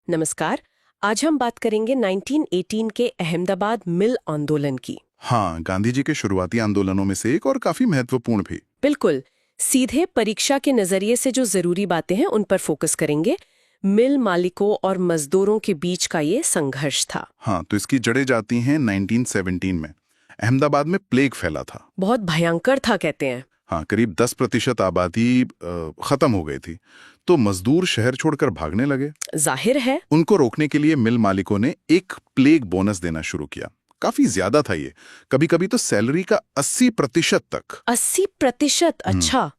नमस्कार। आज हम बात करेंगे 1918 के अहमदाबाद मिल आंदोलन की। हाँ, गांधी जी के शुरुआती आंदोलनों में से एक और काफी महत्वपूर्ण भी। बिल्कुल, सीधे परीक्षा के नजरिए से जो जरूरी बातें हैं उन पर फोकस करेंगे। मिल मालिकों और मजदूरों के बीच का ये संघर्ष था। हाँ, तो इसकी जड़ें जाती हैं 1917 में। अहमदाबाद में प्लेग फैला था। बहुत भयंकर था कहते हैं। हाँ, करीब 10% आबादी खत्म हो गई थी। तो मजदूर शहर छोड़कर भागने लगे। जाहिर है। उनको रोकने के लिए मिल मालिकों ने एक प्लेग बोनस देना शुरू किया। काफी ज्यादा था ये, कभी कभी तो सैलरी का 80% तक। 80%? अच्छा,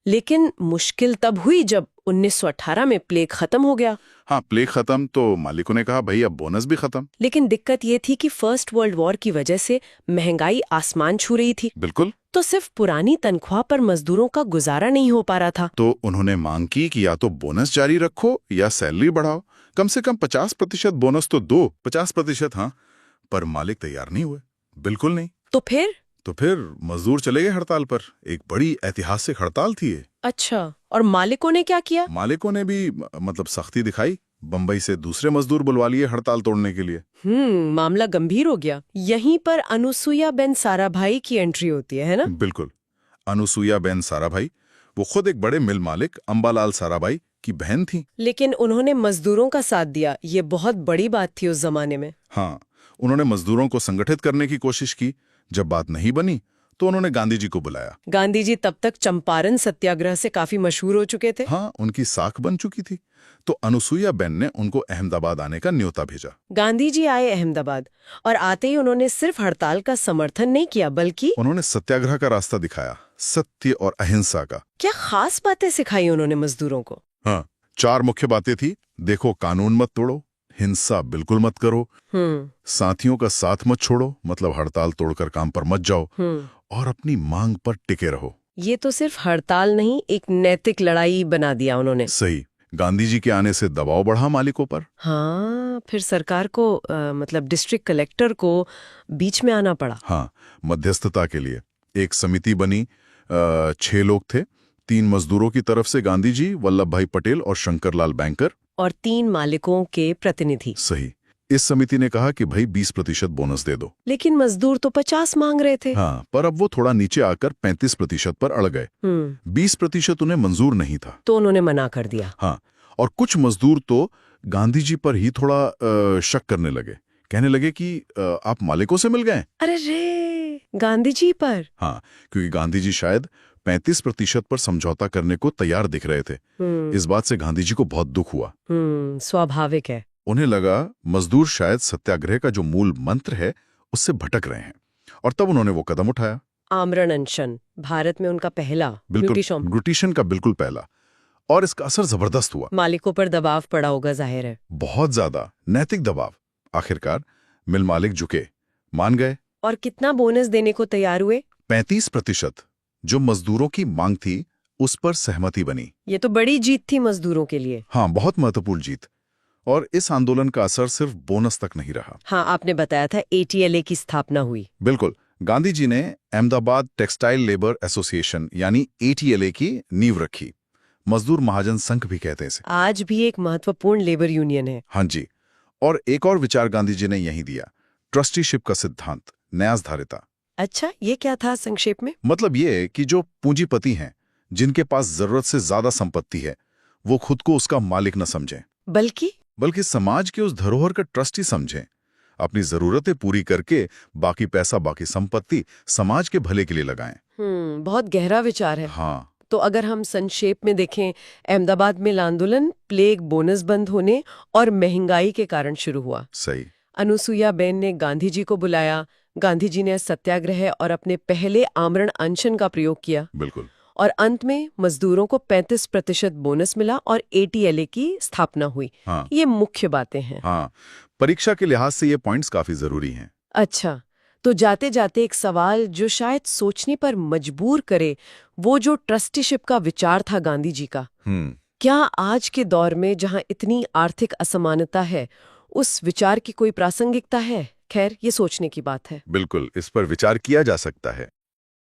लेकिन मुश्किल तब हुई जब 1918 में प्लेग खत्म हो गया। हाँ, प्लेग खत्म तो मालिकों ने कहा भाई अब बोनस भी खत्म। लेकिन दिक्कत ये थी कि फर्स्ट वर्ल्ड वॉर की वजह से महंगाई आसमान छू रही थी। बिल्कुल। तो सिर्फ पुरानी तनख्वाह पर मजदूरों का गुजारा नहीं हो पा रहा था। तो उन्होंने मांग की कि या तो बोनस जारी रखो या सैलरी बढ़ाओ, कम से कम 50% बोनस तो दो। 50%, हाँ, पर मालिक तैयार नहीं हुए, बिल्कुल नहीं। तो फिर मजदूर चले गए हड़ताल पर। एक बड़ी ऐतिहासिक हड़ताल थी ये। अच्छा, और मालिकों ने क्या किया? मालिकों ने भी मतलब सख्ती दिखाई। बंबई से दूसरे मजदूर बुलवा लिए हड़ताल तोड़ने के लिए। मामला गंभीर हो गया। यहीं पर अनुसुईया बेन साराभाई की एंट्री होती है ना? बिल्कुल। अनुसुईया बेन साराभाई, वो खुद एक बड़े मिल मालिक अंबालाल साराभाई की बहन थी। लेकिन उन्होंने मजदूरों का साथ दिया, ये बहुत बड़ी बात थी उस जमाने में। हाँ, उन्होंने मजदूरों को संगठित करने की कोशिश की। जब बात नहीं बनी तो उन्होंने गांधी जी को बुलाया। गांधी जी तब तक चंपारण सत्याग्रह से काफी मशहूर हो चुके थे। हाँ, उनकी साख बन चुकी थी। तो अनुसुईया बेन ने उनको अहमदाबाद आने का न्योता भेजा। गांधी जी आए अहमदाबाद और आते ही उन्होंने सिर्फ हड़ताल का समर्थन नहीं किया, बल्कि उन्होंने सत्याग्रह का रास्ता दिखाया, सत्य और अहिंसा का। क्या खास बातें सिखाई उन्होंने मजदूरों को? हाँ, 4 मुख्य बातें थी। देखो, कानून मत तोड़ो, हिंसा बिल्कुल मत करो, साथियों का साथ मत छोड़ो, मतलब हड़ताल तोड़कर काम पर मत जाओ, और अपनी मांग पर टिके रहो। ये तो सिर्फ हड़ताल नहीं, एक नैतिक लड़ाई बना दिया उन्होंने। सही। गांधी जी के आने से दबाव बढ़ा मालिकों पर। हाँ, फिर सरकार को मतलब डिस्ट्रिक्ट कलेक्टर को बीच में आना पड़ा। हाँ, मध्यस्थता के लिए एक समिति बनी। 6 लोग थे। 3 मजदूरों की तरफ से गांधी जी, वल्लभ भाई पटेल और शंकरलाल बैंकर, और 3 मालिकों के प्रतिनिधि। सही। इस समिति ने कहा कि भाई 20% बोनस दे दो। लेकिन मजदूर तो 50 मांग रहे थे। हाँ, पर अब वो थोड़ा नीचे आकर 35% पर अड़ गए। 20% उन्हें मंजूर नहीं था। तो उन्होंने मना कर दिया। हाँ, और कुछ मजदूर तो गांधी जी पर ही थोड़ा शक करने लगे। कहने लगे कि आप मालिकों से मिल गए। अरे रे, गांधी जी पर? हाँ, क्योंकि गांधी जी शायद 35% पर समझौता करने को तैयार दिख रहे थे। इस बात से गांधी जी को बहुत दुख हुआ। स्वाभाविक है। उन्हें लगा मजदूर शायद सत्याग्रह का जो मूल मंत्र है उससे भटक रहे हैं, और तब उन्होंने वो कदम उठाया। आमरण अनशन, भारत में उनका पहला। बिल्कुल, ग्लूटीशन का बिल्कुल पहला। और इसका असर जबरदस्त हुआ। मालिकों पर दबाव पड़ा होगा, जाहिर है। बहुत ज्यादा नैतिक दबाव। आखिरकार मिल मालिक झुके, मान गए। और कितना बोनस देने को तैयार हुए? 35%। जो मजदूरों की मांग थी उस पर सहमति बनी। ये तो बड़ी जीत थी मजदूरों के लिए। हाँ, बहुत महत्वपूर्ण जीत। और इस आंदोलन का असर सिर्फ बोनस तक नहीं रहा। हाँ, आपने बताया था ATLA की स्थापना हुई। बिल्कुल। गांधी जी ने अहमदाबाद टेक्सटाइल लेबर एसोसिएशन यानी ATLA की नींव रखी। मजदूर महाजन संघ भी कहते हैं इसे। आज भी एक महत्वपूर्ण लेबर यूनियन है। हाँ जी। और एक और विचार गांधी जी ने यही दिया, ट्रस्टीशिप का सिद्धांत, न्यासधारिता। अच्छा, ये क्या था संक्षेप में? मतलब ये कि जो पूंजीपति हैं, जिनके पास जरूरत से ज्यादा संपत्ति है, वो खुद को उसका मालिक न समझें, बल्कि समाज के उस धरोहर का ट्रस्टी समझें। अपनी जरूरतें पूरी करके बाकी पैसा, बाकी संपत्ति समाज के भले के लिए लगाएं। बहुत गहरा विचार है। हाँ। तो अगर हम संक्षेप में देखें, अहमदाबाद मिल आंदोलन प्लेग, बोनस बंद होने और महंगाई के कारण शुरू हुआ। सही। अनुसुईया बेन ने गांधी जी को बुलाया। गांधी जी ने सत्याग्रह और अपने पहले आमरण अनशन का प्रयोग किया। बिल्कुल। और अंत में मजदूरों को 35% बोनस मिला और ATLA की स्थापना हुई। हाँ। ये मुख्य बातें हैं। हाँ, परीक्षा के लिहाज से ये पॉइंट्स काफी जरूरी हैं। अच्छा, तो जाते जाते एक सवाल जो शायद सोचने पर मजबूर करे, वो जो ट्रस्टीशिप का विचार था गांधी जी का, क्या आज के दौर में जहां इतनी आर्थिक असमानता है, उस विचार की कोई प्रासंगिकता है? खैर, ये सोचने की बात है। बिल्कुल, इस पर विचार किया जा सकता है।